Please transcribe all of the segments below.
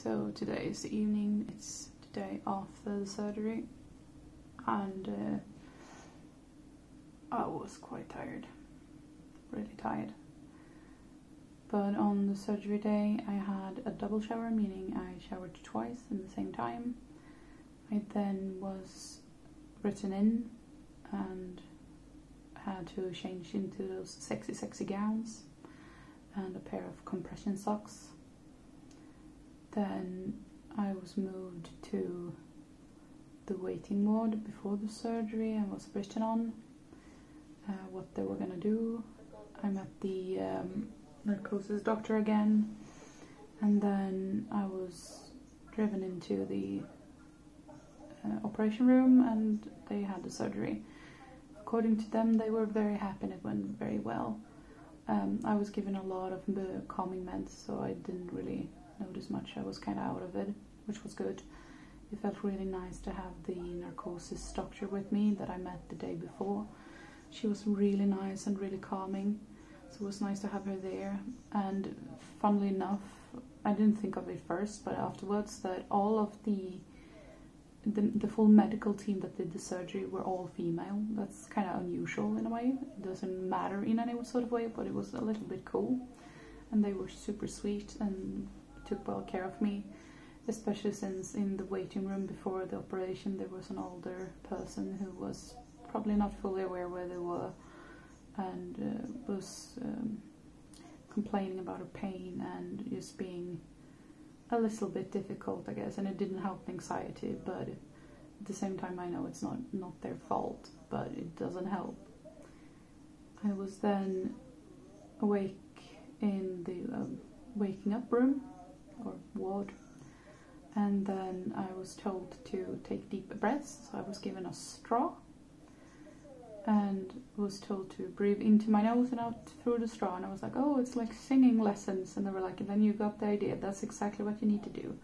So today is the evening, it's the day after the surgery, and I was quite tired, really tired. But on the surgery day I had a double shower, meaning I showered twice in the same time. I then was written in and had to change into those sexy gowns and a pair of compression socks. Then I was moved to the waiting ward before the surgery and was written on what they were gonna do. I met the narcosis doctor again, and then I was driven into the operation room and they had the surgery. According to them, they were very happy and it went very well. I was given a lot of calming meds, so I didn't really notice much. I was kind of out of it, which was good. It felt really nice to have the narcosis doctor with me that I met the day before. She was really nice and really calming, so it was nice to have her there. And funnily enough, I didn't think of it first, but afterwards, that all of the full medical team that did the surgery were all female. That's kind of unusual in a way. It doesn't matter in any sort of way, but it was a little bit cool. And they were super sweet and took well care of me, especially since in the waiting room before the operation there was an older person who was probably not fully aware where they were and was complaining about her pain and just being a little bit difficult, I guess, and it didn't help anxiety, but at the same time I know it's not their fault, but it doesn't help. I was then awake in the waking up room or ward, and then I was told to take deep breaths, so I was given a straw and was told to breathe into my nose and out through the straw, and I was like, oh, it's like singing lessons, and they were like, and then you got the idea, that's exactly what you need to do,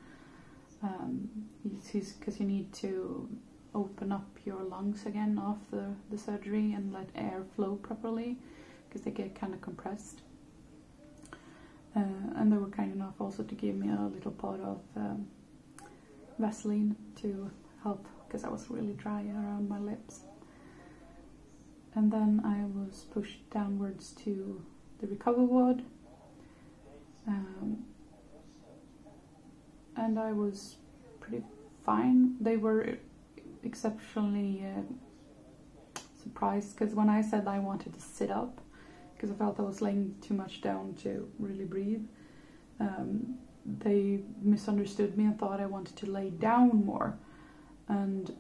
because you need to open up your lungs again after the surgery and let air flow properly, because they get kind of compressed. And they were kind enough also to give me a little pot of Vaseline to help, because I was really dry around my lips. And then I was pushed downwards to the recovery ward, and I was pretty fine. They were exceptionally surprised, because when I said I wanted to sit up, because I felt I was laying too much down to really breathe, they misunderstood me and thought I wanted to lay down more, and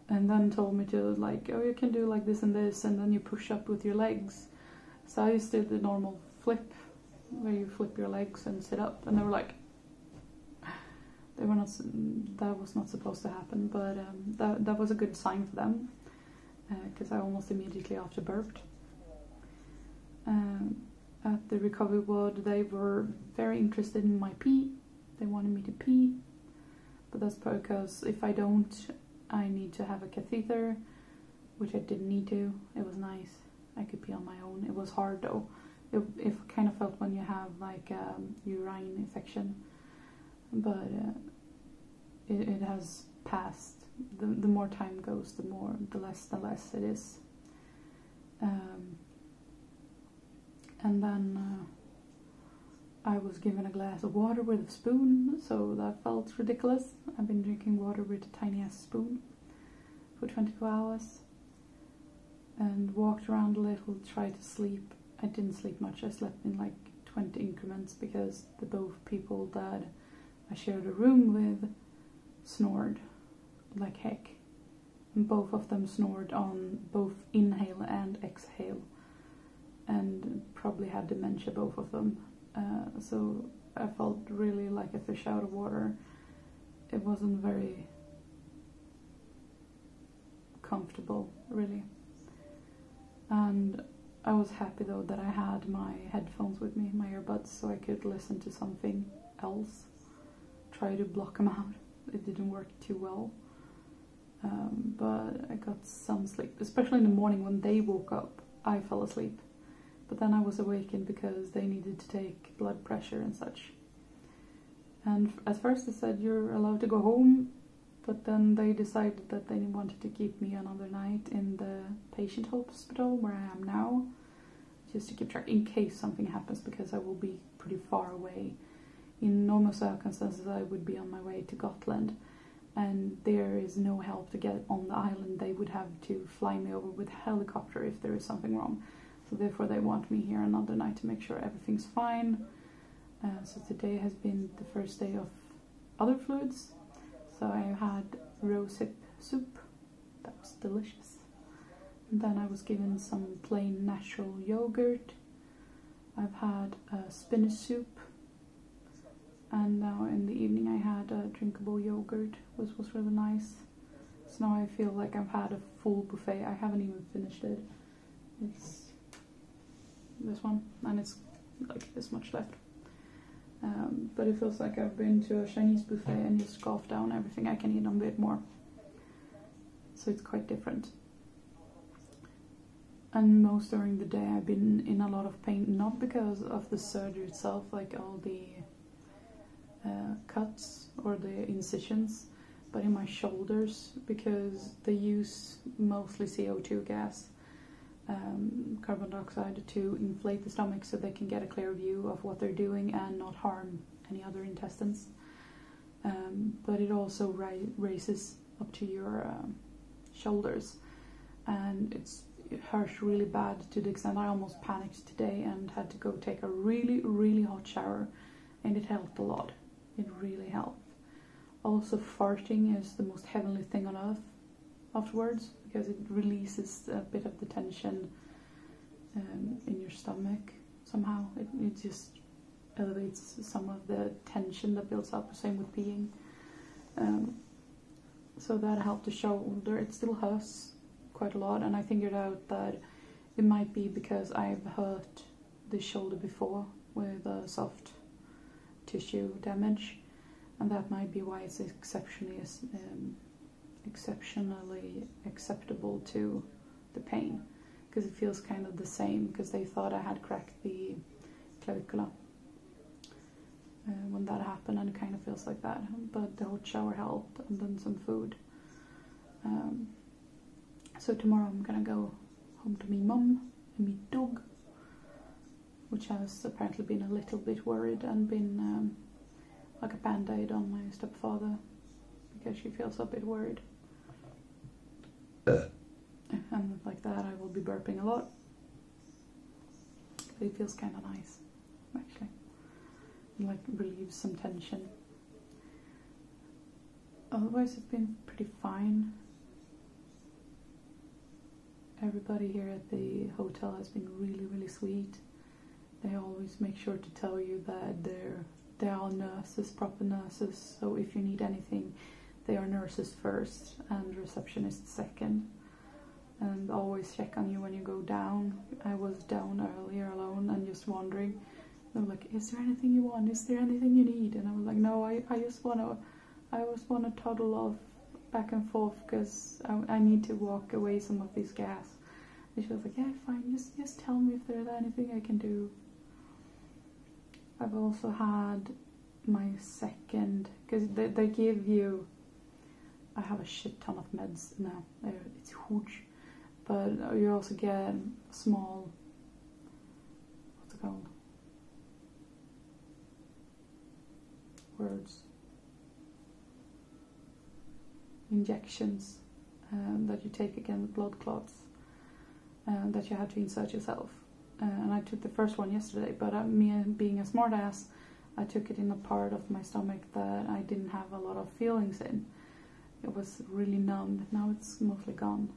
then told me to, like, oh, you can do like this and this, and then you push up with your legs. So I just did the normal flip, where you flip your legs and sit up, and they were like, that was not supposed to happen, but that was a good sign for them, because I almost immediately after burped. At the recovery ward, they were very interested in my pee. They wanted me to pee, but that's because if I don't, I need to have a catheter, which I didn't need to. It was nice. I could pee on my own. It was hard though. It kind of felt when you have like urine infection, but it has passed. The more time goes, the less it is. And then I was given a glass of water with a spoon, so that felt ridiculous. I've been drinking water with a tiny ass spoon for 24 hours. And walked around a little, tried to sleep. I didn't sleep much, I slept in like 20 increments, because the both people that I shared a room with snored like heck. And both of them snored on both inhale and exhale, and probably had dementia, both of them. So I felt really like a fish out of water. It wasn't very comfortable, really. And I was happy though that I had my headphones with me, my earbuds, so I could listen to something else, try to block them out. It didn't work too well, but I got some sleep, especially in the morning when they woke up. I fell asleep. But then I was awakened because they needed to take blood pressure and such. And at first they said you're allowed to go home, but then they decided that they wanted to keep me another night in the patient hospital where I am now, just to keep track in case something happens, because I will be pretty far away. In normal circumstances I would be on my way to Gotland, and there is no help to get on the island. They would have to fly me over with a helicopter if there is something wrong. So therefore they want me here another night to make sure everything's fine. So today has been the first day of other fluids. So I had rosehip soup, that was delicious. And then I was given some plain natural yogurt. I've had spinach soup. And now in the evening I had a drinkable yogurt, which was really nice. So now I feel like I've had a full buffet. I haven't even finished it. It's this one, and it's like this much left. But it feels like I've been to a Chinese buffet and just scarfed down everything I can eat a bit more. So it's quite different. And most during the day I've been in a lot of pain, not because of the surgery itself, like all the cuts or the incisions, but in my shoulders, because they use mostly CO2 gas, carbon dioxide, to inflate the stomach so they can get a clear view of what they're doing and not harm any other intestines. But it also raises up to your shoulders, and it hurts really bad, to the extent I almost panicked today and had to go take a really hot shower, and it helped a lot. It really helped. Also, farting is the most heavenly thing on earth afterwards, because it releases a bit of the tension in your stomach somehow. It just elevates some of the tension that builds up. Same with peeing. So that helped the shoulder. It still hurts quite a lot, and I figured out that it might be because I've hurt the shoulder before with soft tissue damage, and that might be why it's exceptionally acceptable to the pain, because it feels kind of the same, because they thought I had cracked the clavicula when that happened, and it kind of feels like that. But the hot shower helped, and then some food. So tomorrow I'm gonna go home to me mum and me dog, which has apparently been a little bit worried and been like a band-aid on my stepfather, because she feels a bit worried. And like that I will be burping a lot. But it feels kind of nice, actually. It like relieves some tension. Otherwise it's been pretty fine. Everybody here at the hotel has been really sweet. They always make sure to tell you that they are nurses, proper nurses, so if you need anything, they are nurses first and receptionists second. And always check on you when you go down. I was down earlier alone and just wondering. They were like, is there anything you want? Is there anything you need? And I was like, no, I just want to toddle off back and forth, because I need to walk away some of these gas. And she was like, yeah, fine, just tell me if there's anything I can do. I've also had my second, because they give you, I have a shit ton of meds now, it's huge, but you also get small, what's it called, words, injections that you take against blood clots, that you have to insert yourself. And I took the first one yesterday, but me being a smart ass, I took it in a part of my stomach that I didn't have a lot of feelings in. It was really numb. Now it's mostly gone.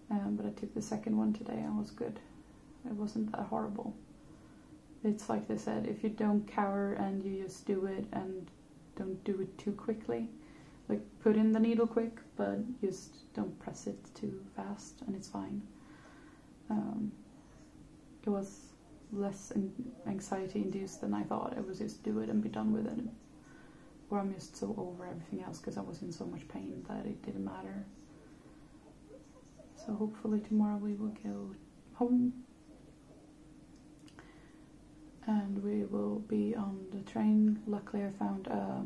But I took the second one today and it was good. It wasn't that horrible. It's like they said, if you don't cower and you just do it, and don't do it too quickly. Like, put in the needle quick, but just don't press it too fast, and it's fine. It was less anxiety induced than I thought. It was just do it and be done with it. Or I'm just so over everything else because I was in so much pain that it didn't matter. So hopefully tomorrow we will go home. and we will be on the train. Luckily I found a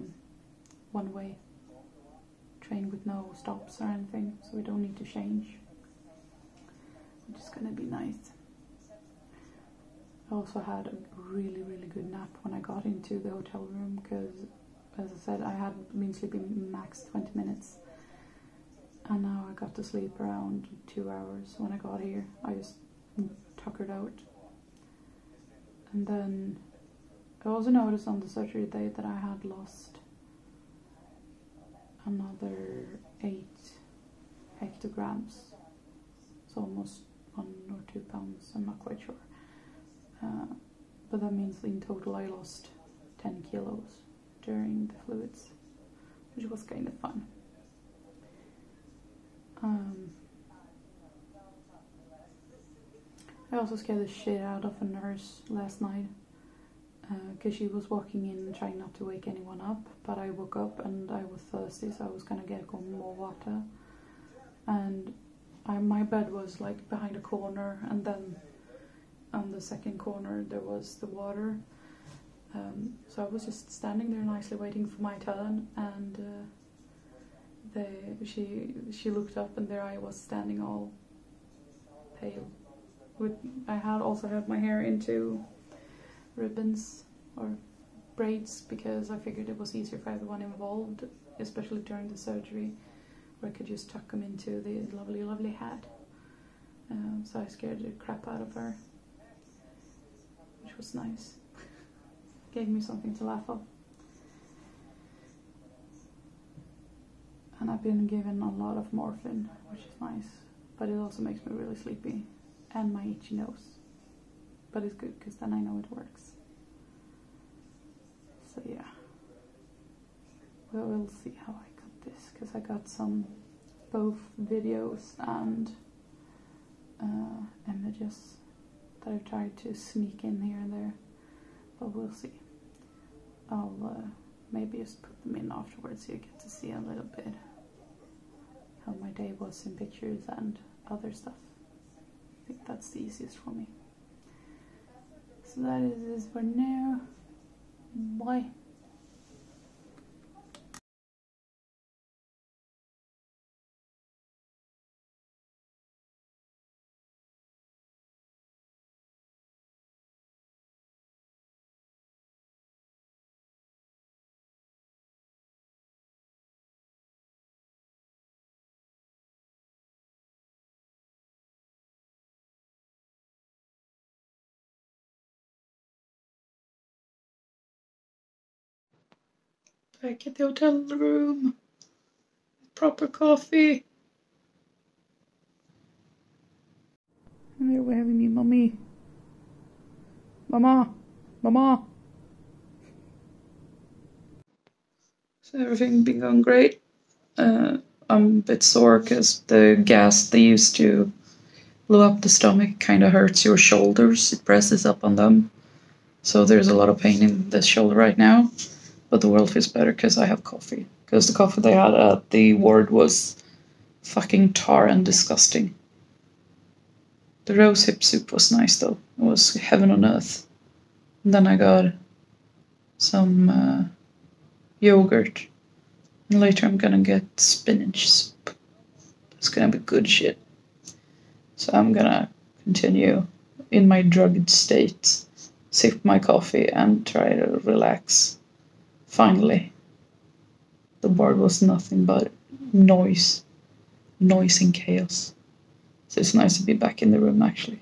one-way train with no stops or anything, so we don't need to change, which is gonna be nice. I also had a really good nap when I got into the hotel room, because as I said, I had been sleeping max 20 minutes, and now I got to sleep around 2 hours. When I got here I just tuckered out. And then I also noticed on the surgery day that I had lost another 8 hectograms, so almost 1 or 2 pounds, I'm not quite sure. But that means in total I lost 10 kilos during the fluids, which was kind of fun. I also scared the shit out of a nurse last night, because she was walking in trying not to wake anyone up, but I woke up and I was thirsty, so I was gonna get more water, and my bed was like behind a corner, and then on the second corner there was the water, so I was just standing there nicely waiting for my turn, and she looked up, and there I was standing all pale. I had also had my hair into ribbons or braids, because I figured it was easier for everyone involved, especially during the surgery, where I could just tuck them into the lovely hat. So I scared the crap out of her, which was nice. Gave me something to laugh at. And I've been given a lot of morphine, which is nice, but it also makes me really sleepy, and my itchy nose. But it's good, because then I know it works. So yeah, we'll see how I got this, because I got both videos and images that I've tried to sneak in here and there, but we'll see. I'll maybe just put them in afterwards so you get to see a little bit how my day was in pictures and other stuff. I think that's the easiest for me. So that is it for now. Bye. Back at the hotel room. Proper coffee. And there we're having me, Mummy. Mama. Mama. So everything been going great. I'm a bit sore because the gas they used to blow up the stomach kind of hurts your shoulders. It presses up on them. So there's a lot of pain in the shoulder right now. But the world feels better because I have coffee. Because the coffee they had at the ward was fucking tar and disgusting. The rose hip soup was nice though. It was heaven on earth. And then I got some yogurt. And later I'm gonna get spinach soup. It's gonna be good shit. So I'm gonna continue in my drugged state, sip my coffee and try to relax. Finally, the ward was nothing but noise and chaos. So it's nice to be back in the room actually.